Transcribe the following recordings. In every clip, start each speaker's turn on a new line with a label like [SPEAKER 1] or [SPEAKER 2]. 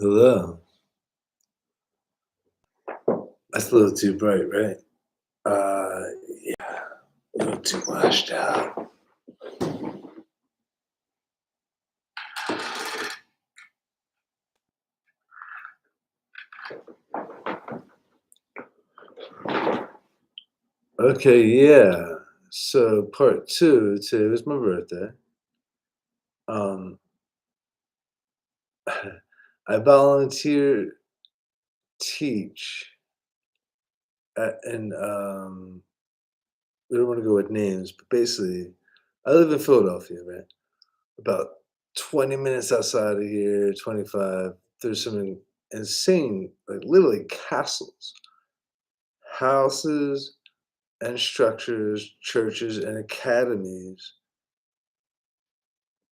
[SPEAKER 1] Hello. That's a little too bright, right? Uh, yeah, a little too washed out. Okay, yeah. So part two, today was my birthday. Um, I volunteer teach and we don't want to go with names, but basically, I live in Philadelphia, right? About 20 minutes outside of here, 25. There's some insane, like literally castles, houses, and structures, churches, and academies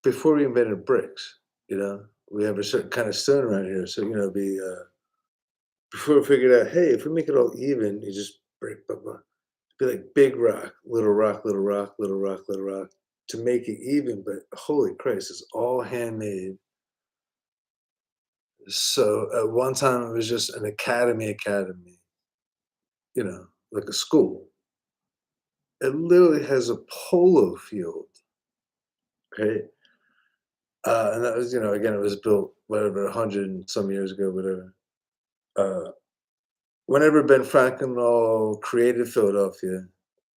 [SPEAKER 1] before we invented bricks. You know, we have a certain kind of stone around here, so be before we figured out, hey, if we make it all even, you just break, blah blah. Be like big rock, little rock, little rock, little rock, little rock to make it even. But holy Christ, it's all handmade. So at one time it was just an academy, like a school. It literally has a polo field, okay? And that was, again, it was built whatever 100 and some years ago, whatever. Uh, Whenever Ben Franklin all created Philadelphia,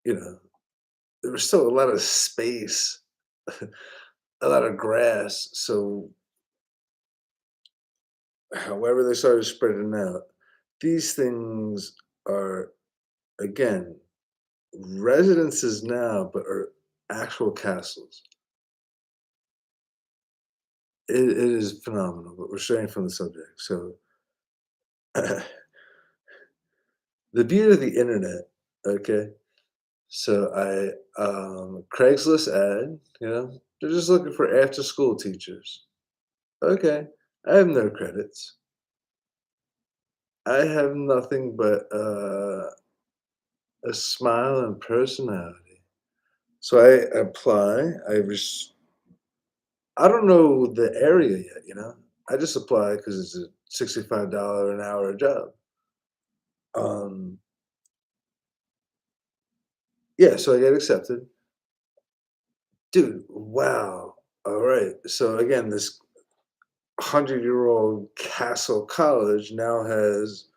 [SPEAKER 1] you know, there was still a lot of space, a lot of grass. So, however they started spreading out, these things are again residences now, but are actual castles. It is phenomenal, but we're straying from the subject. So, the beauty of the internet, okay? So Craigslist ad, they're just looking for after school teachers. Okay. I have no credits. I have nothing but a smile and personality. So I apply. I don't know the area yet. I just apply because it's a $65 an hour job. Um, yeah, so I get accepted. Dude, wow. All right. So again, this 100-year-old Castle College now has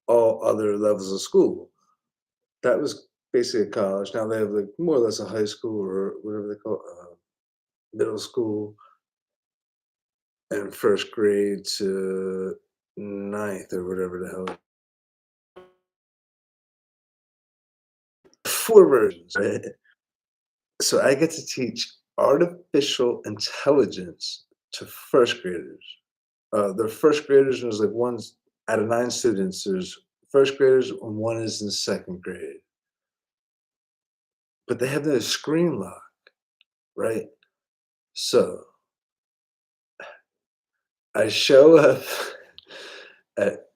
[SPEAKER 1] all other levels of school. That was basically a college. Now they have like more or less a high school or whatever they call it, middle school and first grade to ninth or whatever the hell. Four versions, right? So I get to teach artificial intelligence to first graders. The first graders was like one's out of nine students. There's first graders and one is in second grade, but they have no screen lock, right? So I show up at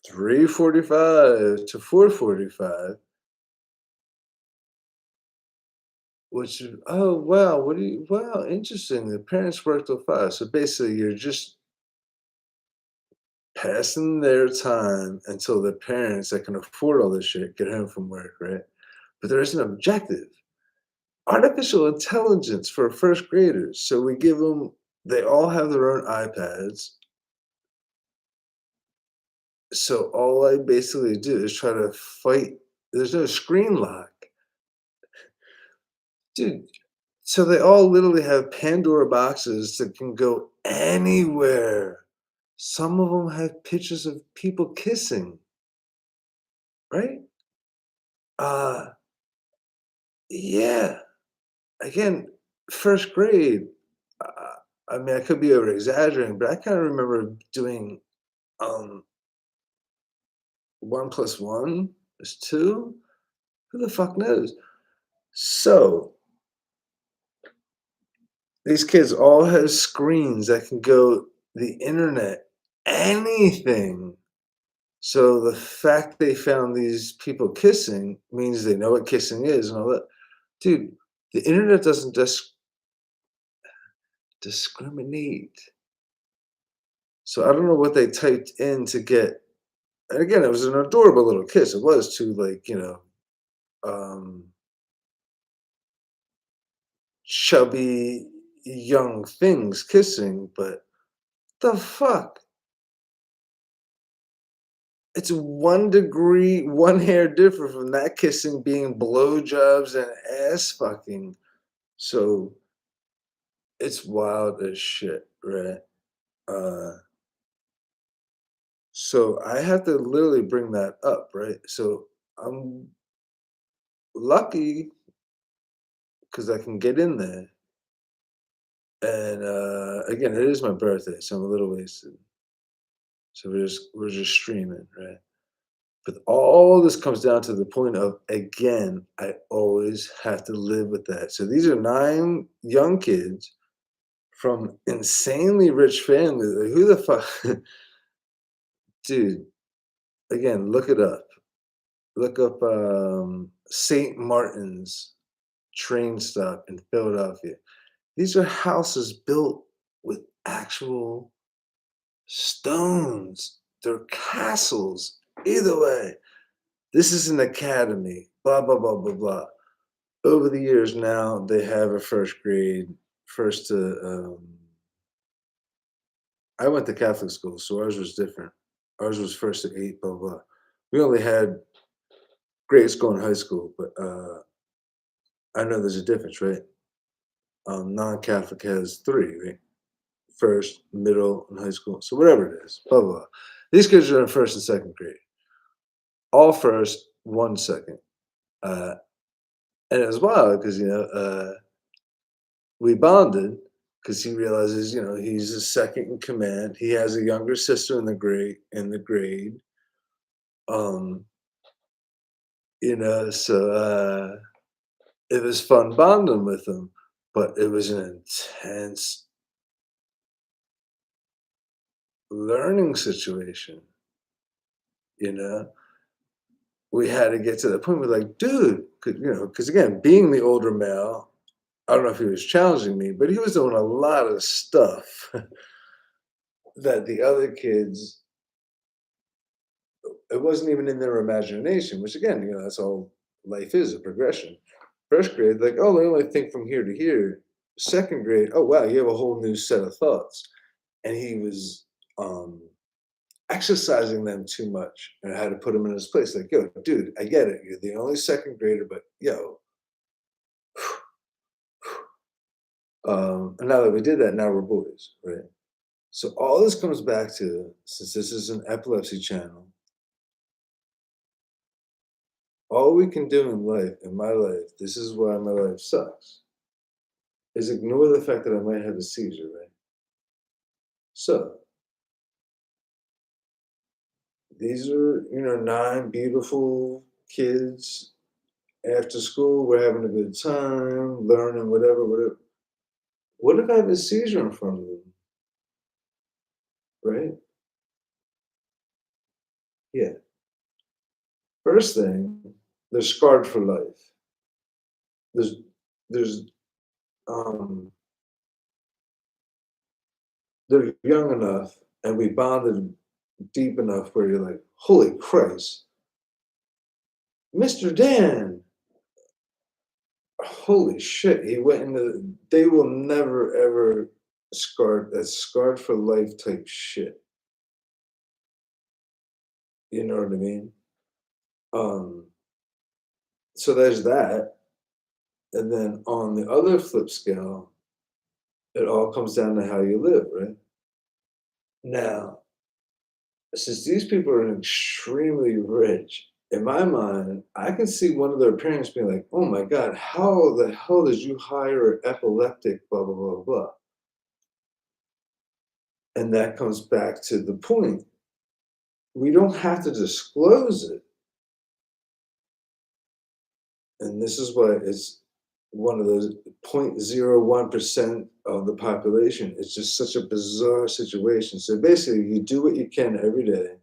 [SPEAKER 1] 3:45 to 4:45, which is, oh wow, wow, interesting. The parents work till 5. So basically you're just passing their time until the parents that can afford all this shit get home from work, right? But there is an objective. Artificial intelligence for first graders. So we give them, they all have their own iPads. So all I basically do is try to fight. There's no screen lock. Dude, so they all literally have Pandora boxes that can go anywhere. Some of them have pictures of people kissing, right? Uh, yeah. Again, first grade, uh, I mean, I could be over exaggerating, but I kind of remember doing um, 1 plus 1 is 2. Who the fuck knows? So these kids all have screens that can go the internet, anything. So the fact they found these people kissing means they know what kissing is and all that. Dude, the internet doesn't discriminate. So I don't know what they typed in to get. And again, it was an adorable little kiss. It was two like, um, chubby young things kissing, but the fuck? It's 1 degree, 1 hair different from that kissing being blowjobs and ass fucking. So it's wild as shit, right? Uh, so I have to literally bring that up, right? So I'm lucky because I can get in there. And again, it is my birthday, so I'm a little wasted. So we're just streaming, right? But all this comes down to the point of, again, I always have to live with that. So these are 9 young kids from insanely rich families. Like, who the fuck, dude? Again, look it up. Look up St. Martin's train stop in Philadelphia. These are houses built with actual stones. They're castles. Either way, this is an academy. Blah blah blah blah blah. Over the years now, they have a first grade, first to. I went to Catholic school, so ours was different. Ours was first to 8, blah blah. We only had grade school and high school, but I know there's a difference, right? Non-Catholic has 3, right? First, middle, and high school. So whatever it is, blah blah. Blah. These kids are in first and second grade. All first, one second. Uh, and it was wild because we bonded because he realizes he's a second in command. He has a younger sister in the grade. Um, so it was fun bonding with him, but it was an intense learning situation. You know, we had to get to the point where, like, dude, because again, being the older male, I don't know if he was challenging me, but he was doing a lot of stuff that the other kids, it wasn't even in their imagination, which again, that's all life is, a progression. First grade, like, oh, they only think from here to here. Second grade, oh wow, you have a whole new set of thoughts. And he was um exercising them too much. And I had to put him in his place. Like, yo, dude, I get it. You're the only second grader, but yo, and now that we did that, now we're boys, right? So all this comes back to, since this is an epilepsy channel, all we can do in life, in my life, this is why my life sucks, is ignore the fact that I might have a seizure, right? So these are, 9 beautiful kids after school. We're having a good time, learning, whatever, whatever. What if I have a seizure in front of them, right? Yeah. First thing, they're scarred for life. There's, there's, um, they're young enough, and we bonded deep enough where you're like, holy Christ, Mr. Dan, holy shit, he went into. They will never ever that's scarred for life type shit. You know what I mean? Um, so there's that. And then on the other flip scale, it all comes down to how you live, right? Now, since these people are extremely rich, in my mind, I can see one of their parents being like, oh my God, how the hell did you hire an epileptic, blah, blah, blah, blah. And that comes back to the point. We don't have to disclose it. And this is why it's one of those 0.01% of the population. It's just such a bizarre situation. So basically, you do what you can every day,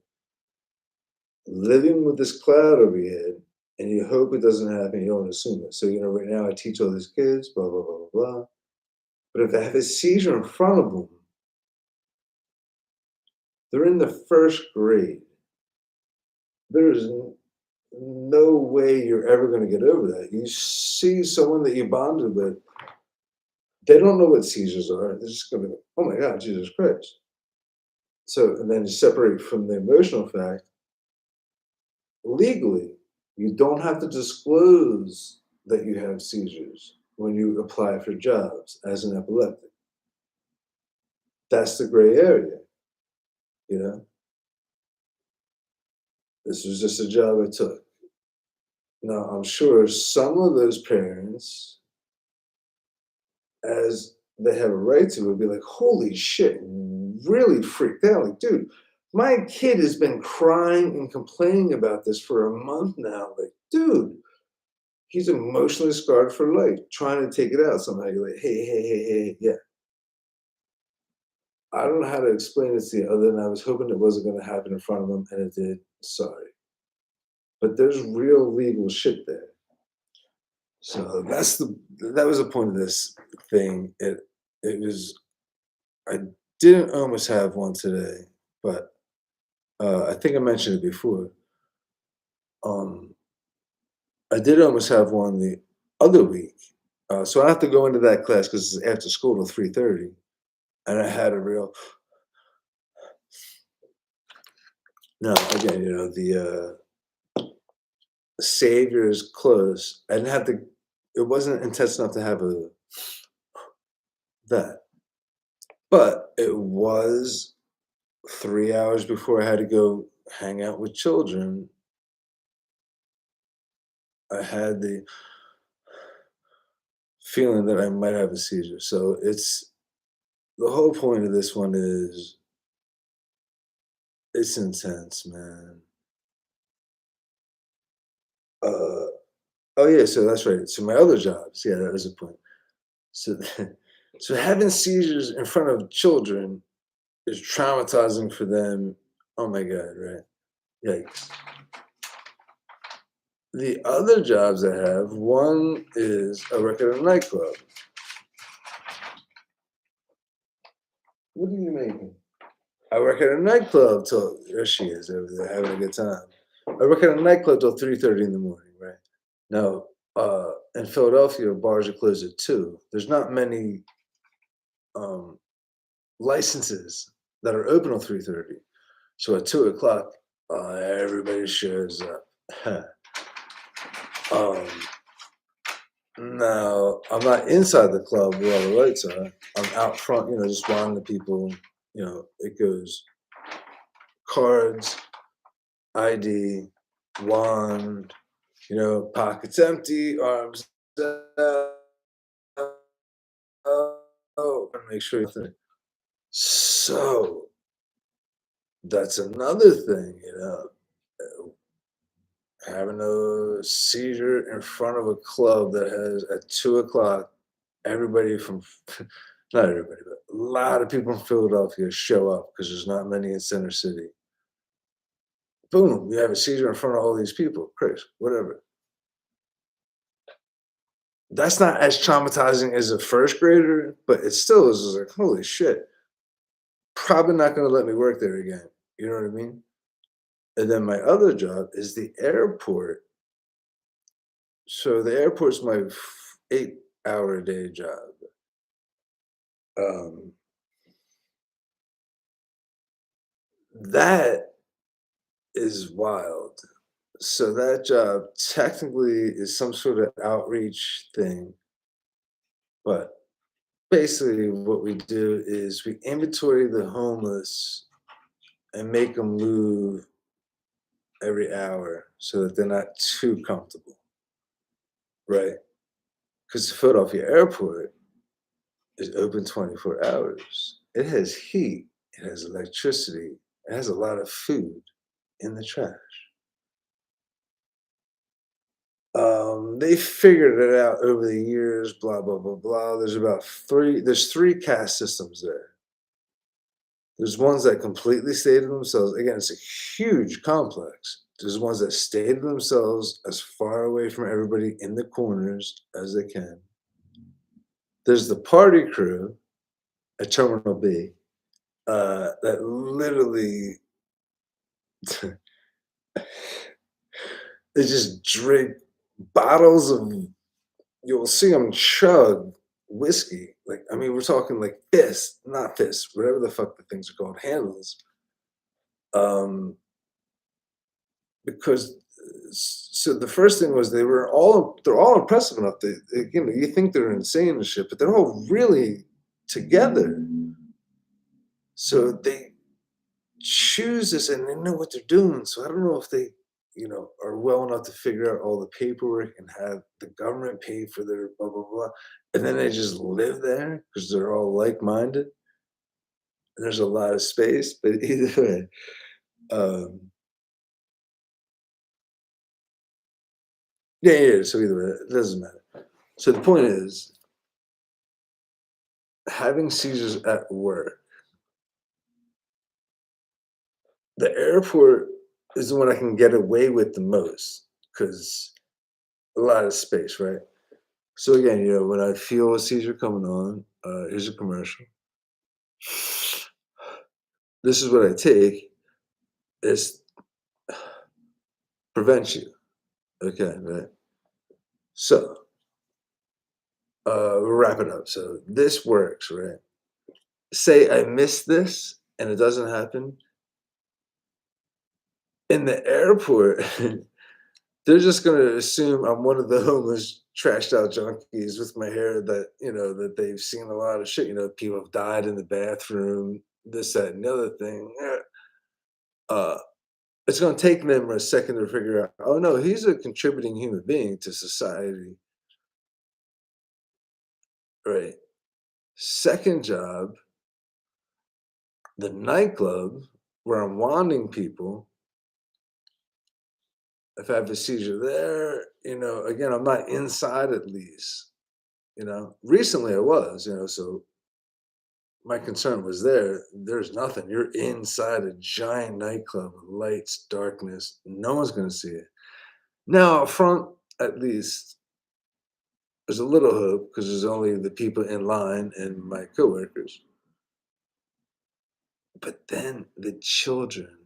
[SPEAKER 1] living with this cloud over your head, and you hope it doesn't happen. You don't assume it. So, right now I teach all these kids, blah, blah, blah, blah, blah. But if they have a seizure in front of them, They're in the first grade. There's no way you're ever going to get over that. You see someone that you bonded with, they don't know what seizures are. They're just going to go, oh my God, Jesus Christ. So, and then you separate from the emotional fact, legally, you don't have to disclose that you have seizures when you apply for jobs as an epileptic. That's the gray area, you know? This was just a job I took. Now, I'm sure some of those parents, as they have a right to, would be like, holy shit, really freaked out. Like, dude, my kid has been crying and complaining about this for a month now. Like, dude, he's emotionally scarred for life, trying to take it out somehow. You're like, hey, hey, hey, hey, yeah. I don't know how to explain it to you other than I was hoping it wasn't going to happen in front of them, and it did. Sorry. But there's real legal shit there. So that was the point of this thing. It was I didn't almost have one today, but I think I mentioned it before. Um, I did almost have one the other week. So I have to go into that class because it's after school till 3:30, and I had a real no again. The Savior is close. I didn't have to. It wasn't intense enough to have a that, but it was 3 hours before I had to go hang out with children. I had the feeling that I might have a seizure. So it's the whole point of this one is it's intense, man. Uh, oh yeah, so that's right. So my other jobs, yeah, that was the point. So, so having seizures in front of children is traumatizing for them. Oh my god, right? Yikes. The other jobs I have, one is I work at a nightclub. What are you making? I work at a nightclub till there she is over there having a good time. I work at a nightclub till 3:30 in the morning, right? Now, in Philadelphia, bars are closed at 2. There's not many um, licenses that are open till 3:30. So at 2 o'clock, everybody shows up. um, Now, I'm not inside the club where all the lights are. I'm out front, just watching the people. It goes cards, ID, wand, pockets empty, arms out. Oh, and make sure you. So that's another thing, having a seizure in front of a club that has at 2 o'clock, everybody from not everybody, but a lot of people from Philadelphia show up because there's not many in Center City. Boom, you have a seizure in front of all these people. Chris, whatever. That's not as traumatizing as a first grader, but it still is like, holy shit. Probably not gonna let me work there again. You know what I mean? And then my other job is the airport. So the airport's my 8-hour a day job. Um, that is wild. So that job technically is some sort of outreach thing, but basically what we do is we inventory the homeless and make them move every hour so that they're not too comfortable, right? Because the Philadelphia airport is open 24 hours. It has heat, it has electricity, it has a lot of food in the trash. They figured it out over the years, blah, blah, blah, blah. There's three caste systems there. There's ones that completely stay to themselves. Again, it's a huge complex. There's ones that stay to themselves as far away from everybody in the corners as they can. There's the party crew at Terminal B. that literally they just drink bottles of you'll see them chug whiskey. Like, I mean, we're talking like this, not this, whatever the fuck the things are called, handles. Um, because so the first thing was they're all impressive enough. You know, you think they're insane and shit, but they're all really together. So they choose this and they know what they're doing. So I don't know if they, you know, are well enough to figure out all the paperwork and have the government pay for their blah blah blah. And then they just live there because they're all like-minded and there's a lot of space. But either way, um, yeah, yeah. So either way, it doesn't matter. So the point is, having seizures at work, the airport is the one I can get away with the most because a lot of space, right? So again, you know, when I feel a seizure coming on, here's a commercial. This is what I take. It's prevents you. Okay, right. So we'll wrap it up. So this works, right? Say I miss this and it doesn't happen in the airport. They're just gonna assume I'm one of the homeless, trashed out junkies with my hair that, you know, that they've seen a lot of shit. You know, people have died in the bathroom, this, that, and the other thing. Uh, it's gonna take them a second to figure out, oh no, he's a contributing human being to society. Right. Second job, the nightclub where I'm wanding people. If I have a seizure there, you know, again, I'm not inside at least. You know, recently I was, you know, so my concern was there. There's nothing. You're inside a giant nightclub with lights, darkness. No one's going to see it. Now, up front, at least, there's a little hope because there's only the people in line and my coworkers. But then the children.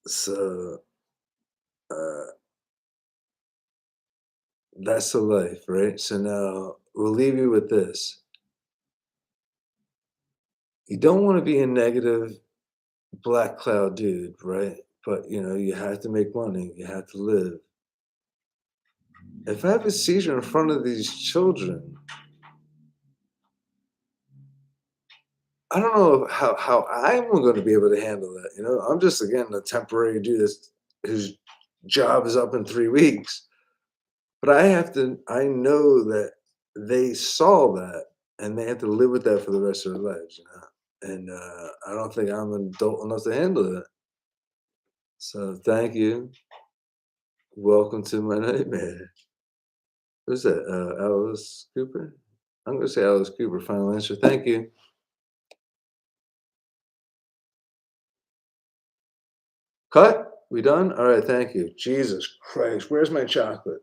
[SPEAKER 1] So uh, that's the life, right? So now we'll leave you with this. You don't want to be a negative black cloud dude, right? But you know, you have to make money, you have to live. If I have a seizure in front of these children, I don't know how I'm going to be able to handle that. You know, I'm just again a temporary dude whose job is up in 3 weeks. But I have to. I know that they saw that, and they have to live with that for the rest of their lives. You know, and I don't think I'm an adult enough to handle that. So thank you. Welcome to my nightmare. Who's that? Alice Cooper? I'm gonna say Alice Cooper, final answer. Thank you. Cut? We done? All right, thank you. Jesus Christ, where's my chocolate?